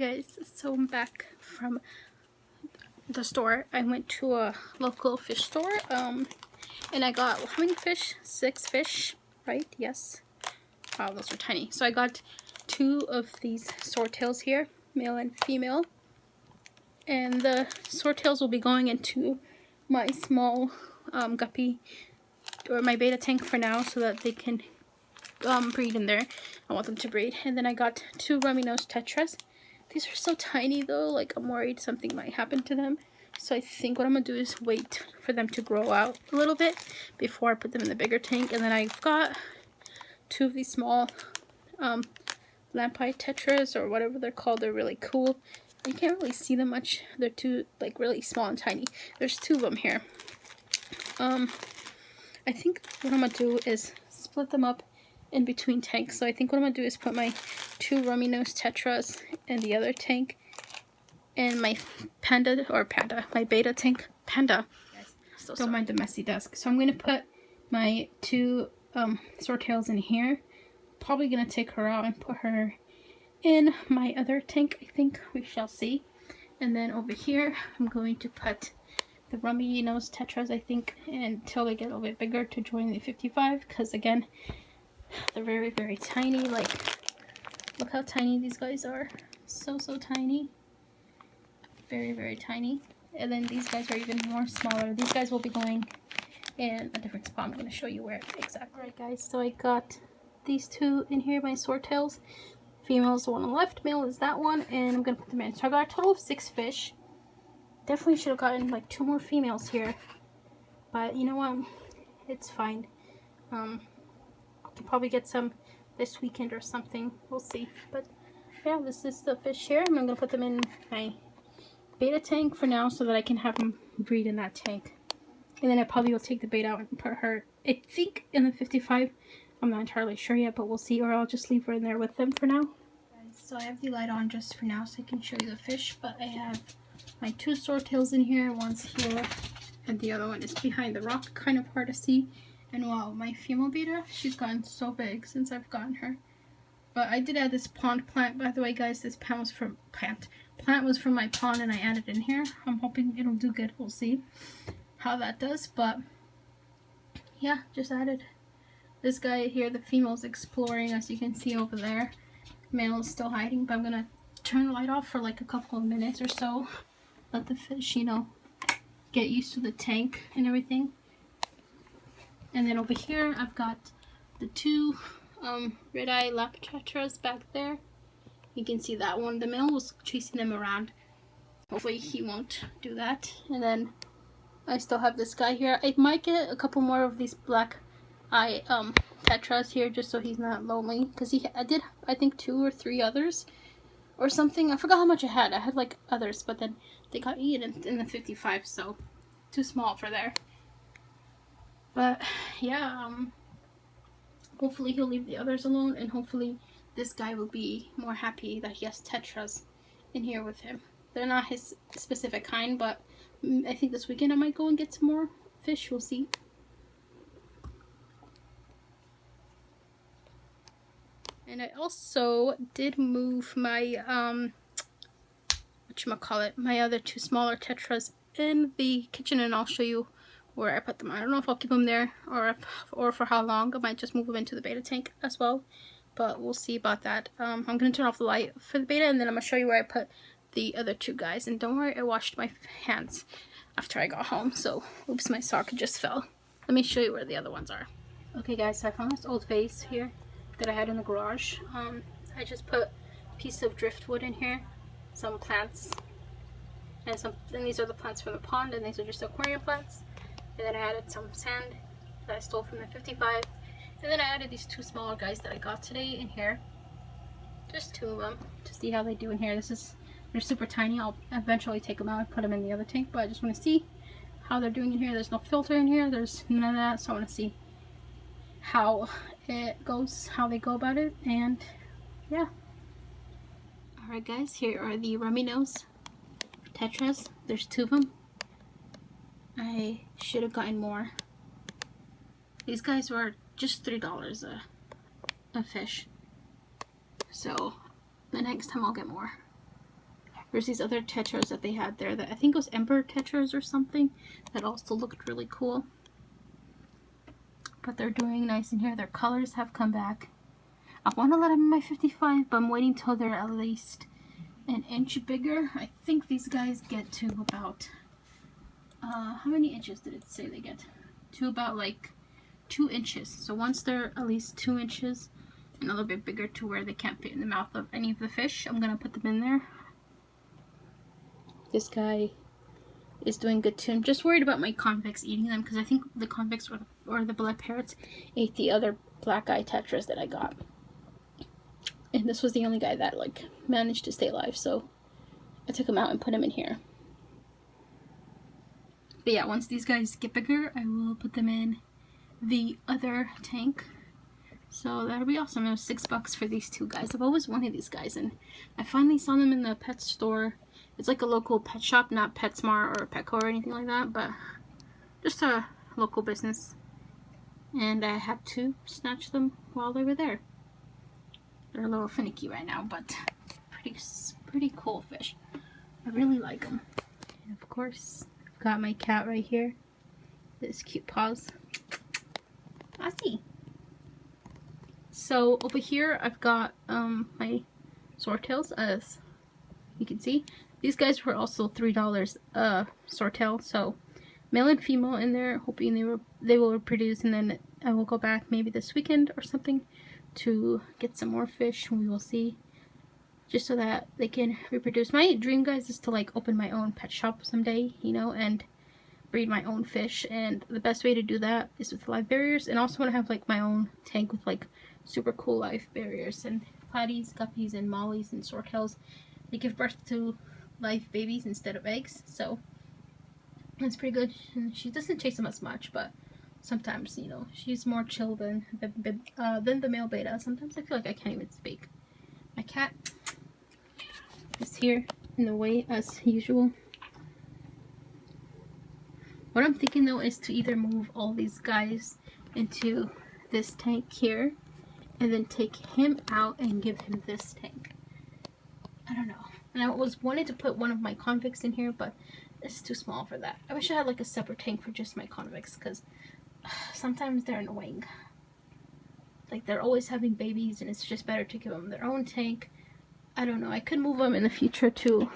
Guys, so I'm back from the store. I went to a local fish store and I got how many fish? 6 fish, right? Yes. Wow, those are tiny. So I got 2 of these swordtails here, male and female, and the swordtails will be going into my small guppy or my beta tank for now so that they can breed in there. I want them to breed. And then I got 2 rummy nose tetras. These are so tiny though, like I'm worried something might happen to them. So I think what I'm gonna do is wait for them to grow out a little bit before I put them in the bigger tank. And then I've got 2 of these small lampi tetras or whatever they're called. They're really cool. You can't really see them much. They're too like really small and tiny. There's 2 of them here. I think what I'm gonna do is split them up in between tanks. So I think what I'm gonna do is put my 2 rummy nose tetras in the other tank and my my beta tank panda. So don't mind the messy desk. So I'm gonna put my 2 swordtails in here. Probably gonna take her out and put her in my other tank. I think we shall see. And then over here I'm going to put the rummy nose tetras, I think, until they get a little bit bigger to join the 55, because again they're very, very tiny. Like, look how tiny these guys are. So tiny. Very, very tiny. And then these guys are even more smaller. These guys will be going in a different spot. I'm going to show you where exactly. Alright guys, so I got these 2 in here, my swordtails. Female is the one on the left, male is that one, and I'm going to put them in. So I got a total of 6 fish. Definitely should have gotten like 2 more females here. But you know what? It's fine. I can probably get some this weekend or something. We'll see. But yeah, this is the fish here. I'm going to put them in my beta tank for now so that I can have them breed in that tank. And then I probably will take the beta out and put her, I think, in the 55. I'm not entirely sure yet, but we'll see. Or I'll just leave her in there with them for now. So I have the light on just for now so I can show you the fish. But I have my 2 swordtails in here. One's here and the other one is behind the rock. Kind of hard to see. And wow, my female beta, she's gotten so big since I've gotten her. But I did add this pond plant, by the way, guys. This plant was from my pond, and I added in here. I'm hoping it'll do good. We'll see how that does. But yeah, just added this guy here. The female's exploring, as you can see over there. Male is still hiding, but I'm gonna turn the light off for like a couple of minutes or so. Let the fish, you know, get used to the tank and everything. And then over here, I've got the 2 red-eye lap tetras back there. You can see that one. The male was chasing them around. Hopefully he won't do that. And then I still have this guy here. I might get a couple more of these black eye tetras here just so he's not lonely. Because I did, I think, 2 or 3 others or something. I forgot how much I had. I had like others, but then they got eaten in the 55, so too small for there. But yeah, hopefully he'll leave the others alone, and hopefully this guy will be more happy that he has tetras in here with him. They're not his specific kind, but I think this weekend I might go and get some more fish. We'll see. And I also did move my my other 2 smaller tetras in the kitchen, and I'll show you where I put them. I don't know if I'll keep them there or for how long. I might just move them into the beta tank as well, but we'll see about that. I'm gonna turn off the light for the beta, and then I'm gonna show you where I put the other 2 guys. And don't worry, I washed my hands after I got home, so oops, my sock just fell. Let me show you where the other ones are. Okay guys, so I found this old vase here that I had in the garage. I just put a piece of driftwood in here, some plants, and these are the plants from the pond, and these are just aquarium plants. And then I added some sand that I stole from the 55. And then I added these 2 smaller guys that I got today in here. Just 2 of them to see how they do in here. They're super tiny. I'll eventually take them out and put them in the other tank. But I just want to see how they're doing in here. There's no filter in here. There's none of that. So I want to see how it goes, how they go about it. And yeah. Alright guys, here are the rummy nose tetras. There's 2 of them. I should have gotten more. These guys were just $3 a fish. So the next time I'll get more. There's these other tetras that they had there that I think it was emperor tetras or something that also looked really cool. But they're doing nice in here. Their colors have come back. I want to let them in my 55, but I'm waiting till they're at least an inch bigger. I think these guys get to about, how many inches did it say they get? To about like 2 inches. So once they're at least 2 inches and a little bit bigger to where they can't fit in the mouth of any of the fish, I'm going to put them in there. This guy is doing good too. I'm just worried about my convicts eating them because I think the convicts or the black parrots ate the other black eye tetras that I got. And this was the only guy that like managed to stay alive, so I took him out and put him in here. But yeah, once these guys get bigger, I will put them in the other tank. So that'll be awesome. It was $6 for these two guys. I've always wanted these guys, and I finally saw them in the pet store. It's like a local pet shop, not PetSmart or Petco or anything like that, but just a local business. And I had to snatch them while they were there. They're a little finicky right now, but pretty cool fish. I really like them. And of course, I've got my cat right here. This cute paws. Ozzy. So over here, I've got my swordtails. As you can see, these guys were also $3 swordtail. So male and female in there, hoping they will reproduce, and then I will go back maybe this weekend or something to get some more fish. We will see, just so that they can reproduce. My dream, guys, is to like open my own pet shop someday, you know, and breed my own fish. And the best way to do that is with live barriers, and also want to have like my own tank with like super cool live barriers. And platies, guppies, and mollies and swordtails, they give birth to live babies instead of eggs, so that's pretty good. And she doesn't chase them as much, but sometimes, you know, she's more chill than the male beta. Sometimes I feel like I can't even speak. My cat is here in the way as usual. What I'm thinking though is to either move all these guys into this tank here and then take him out and give him this tank. I don't know. And I wanted to put one of my convicts in here, but it's too small for that. I wish I had like a separate tank for just my convicts, because sometimes they're annoying. Like, they're always having babies, and it's just better to give them their own tank. I don't know. I could move them in the future to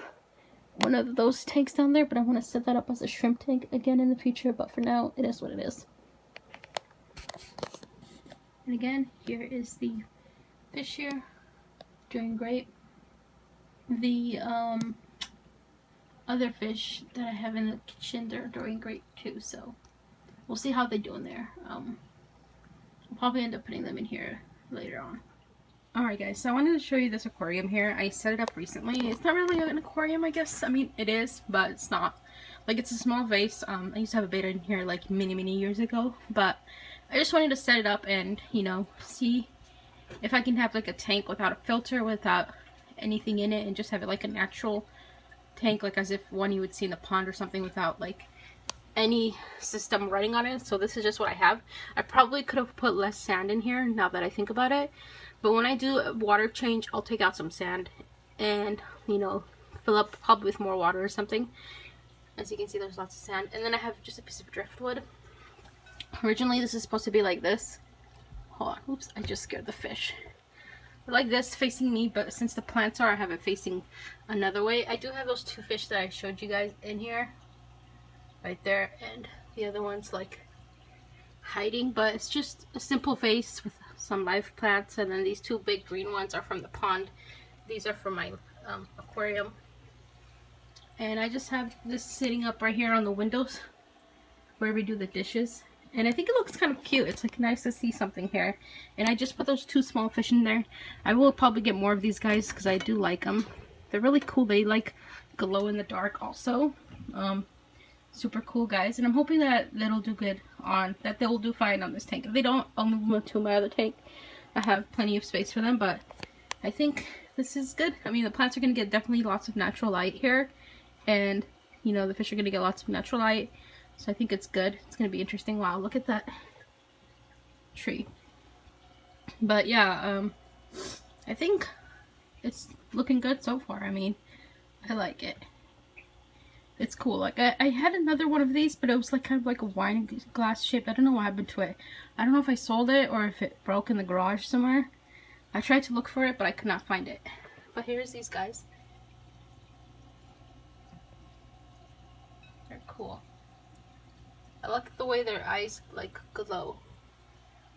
one of those tanks down there, but I want to set that up as a shrimp tank again in the future. But for now, it is what it is. And again, here is the fish here. Doing great. The other fish that I have in the kitchen, they're doing great too, so we'll see how they do in there. I'll probably end up putting them in here later on. Alright guys, so I wanted to show you this aquarium here. I set it up recently. It's not really an aquarium, I guess. I mean, it is, but it's not. Like, it's a small vase. I used to have a betta in here like many years ago, but I just wanted to set it up and, you know, see if I can have like a tank without a filter, without anything in it, and just have it like a natural tank, like as if one you would see in the pond or something, without like any system running on it. So this is just what I have. I probably could have put less sand in here now that I think about it, but when I do a water change, I'll take out some sand and, you know, fill up probably with more water or something. As you can see, there's lots of sand. And then I have just a piece of driftwood. Originally this is supposed to be like this. Hold on, oops, I just scared the fish. Like this, facing me, but since the plants are, I have it facing another way. I do have those two fish that I showed you guys in here, right there, and the other one's like hiding, but it's just a simple vase with some live plants. And then these two big green ones are from the pond. These are from my aquarium. And I just have this sitting up right here on the windows where we do the dishes. And I think it looks kind of cute. It's like nice to see something here. And I just put those two small fish in there. I will probably get more of these guys because I do like them. They're really cool. They like glow in the dark also. Super cool guys. And I'm hoping that they'll do good on, that they'll do fine on this tank. If they don't, I'll move them to my other tank. I have plenty of space for them, but I think this is good. I mean, the plants are going to get definitely lots of natural light here. And, you know, the fish are going to get lots of natural light. So I think it's good. It's going to be interesting. Wow, look at that tree. But yeah, I think it's looking good so far. I mean, I like it. It's cool. Like I had another one of these, but it was like kind of like a wine glass shape. I don't know what happened to it. I don't know if I sold it or if it broke in the garage somewhere. I tried to look for it, but I could not find it. But here's these guys. They're cool. I like the way their eyes like glow.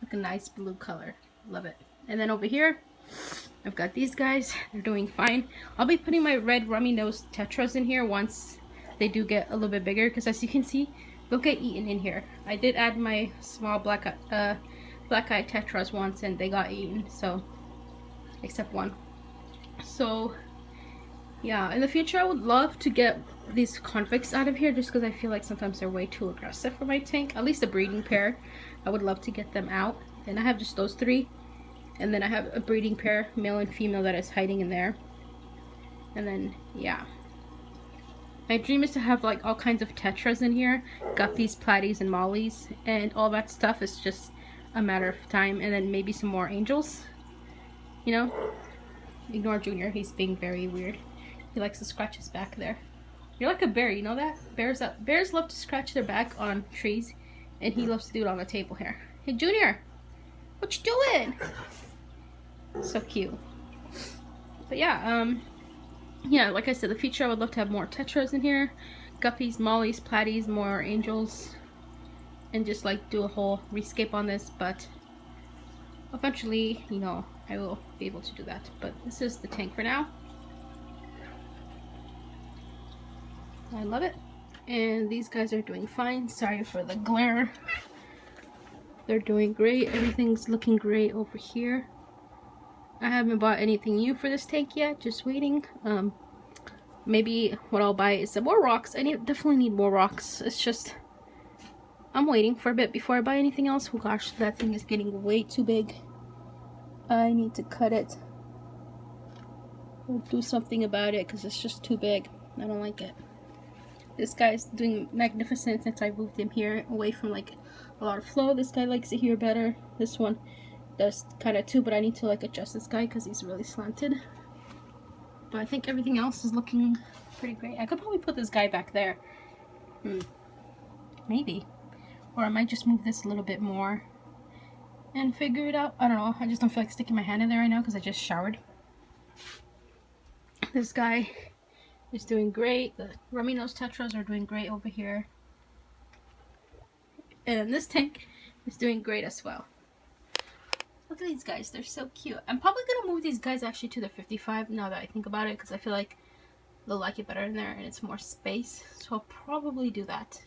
Like a nice blue color. Love it. And then over here, I've got these guys. They're doing fine. I'll be putting my red rummy nose tetras in here once they do get a little bit bigger, because as you can see, they'll get eaten in here. I did add my small black eye tetras once and they got eaten, so except one. So yeah, in the future I would love to get these convicts out of here, just because I feel like sometimes they're way too aggressive for my tank. At least a breeding pair, I would love to get them out. And I have just those three, and then I have a breeding pair, male and female, that is hiding in there. And then yeah, my dream is to have like all kinds of tetras in here, guppies, platies, and mollies, and all that stuff is just a matter of time. And then maybe some more angels, you know. Ignore Junior, he's being very weird. He likes to scratch his back there. You're like a bear, you know that? Bears love to scratch their back on trees, and he loves to do it on the table here. Hey Junior, what you doing? So cute. But yeah, yeah, like I said, the future I would love to have more tetras in here, guppies, mollies, platies, more angels, and just like do a whole rescape on this. But eventually, you know, I will be able to do that. But this is the tank for now. I love it. And these guys are doing fine. Sorry for the glare. They're doing great. Everything's looking great over here. I haven't bought anything new for this tank yet. Just waiting. Maybe what I'll buy is some more rocks. I definitely need more rocks. It's just I'm waiting for a bit before I buy anything else. Oh gosh, that thing is getting way too big. I need to cut it or do something about it because it's just too big. I don't like it. This guy's doing magnificent since I moved him here away from like a lot of flow. This guy likes it here better. This one does kind of too, but I need to like adjust this guy because he's really slanted. But I think everything else is looking pretty great. I could probably put this guy back there. Maybe. Or I might just move this a little bit more and figure it out. I don't know. I just don't feel like sticking my hand in there right now because I just showered. This guy is doing great. The rummy nose tetras are doing great over here. And this tank is doing great as well. Look at these guys. They're so cute. I'm probably going to move these guys actually to the 55 now that I think about it, because I feel like they'll like it better in there and it's more space. So I'll probably do that.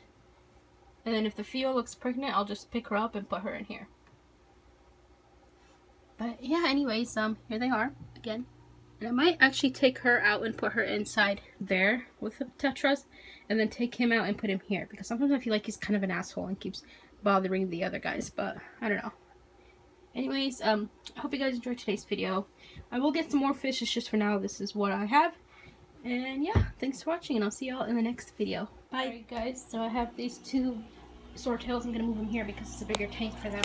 And then if the female looks pregnant, I'll just pick her up and put her in here. But yeah, anyways, here they are again. And I might actually take her out and put her inside there with the tetras, and then take him out and put him here, because sometimes I feel like he's kind of an asshole and keeps bothering the other guys, but I don't know. Anyways, I hope you guys enjoyed today's video. I will get some more fish. It's just for now, this is what I have. And yeah, thanks for watching, and I'll see y'all in the next video. Bye. Alright guys, so I have these two swordtails. I'm going to move them here because it's a bigger tank for them.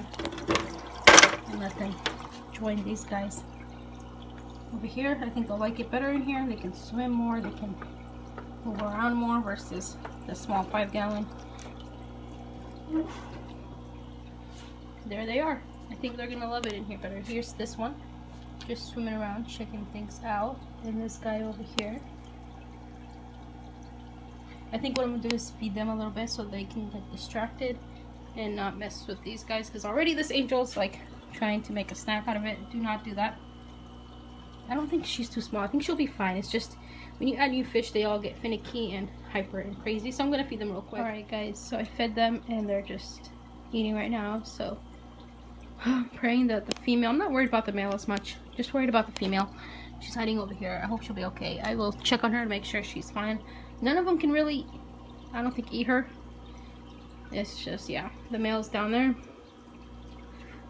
And let them join these guys over here. I think they'll like it better in here. They can swim more, they can move around more versus the small 5-gallon. There they are. I think they're gonna love it in here better. Here's this one, just swimming around, checking things out. And this guy over here. I think what I'm gonna do is feed them a little bit so they can get distracted and not mess with these guys, because already this angel's like trying to make a snack out of it. Do not do that. I don't think she's too small. I think she'll be fine. It's just when you add new fish, they all get finicky and hyper and crazy. So I'm gonna feed them real quick. Alright guys, so I fed them and they're just eating right now. So I'm praying that the female, I'm not worried about the male as much, just worried about the female. She's hiding over here. I hope she'll be okay. I will check on her to make sure she's fine. None of them can really, I don't think, eat her. It's just, yeah, the male's down there.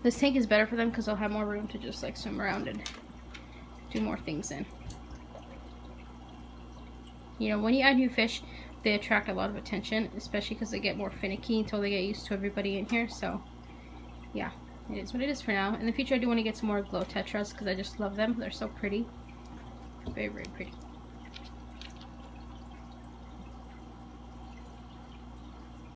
This tank is better for them because they'll have more room to just like swim around and do more things in. You know, when you add new fish, they attract a lot of attention, especially because they get more finicky until they get used to everybody in here. So yeah, it is what it is for now. In the future, I do want to get some more glow tetras because I just love them. They're so pretty. Very, very pretty.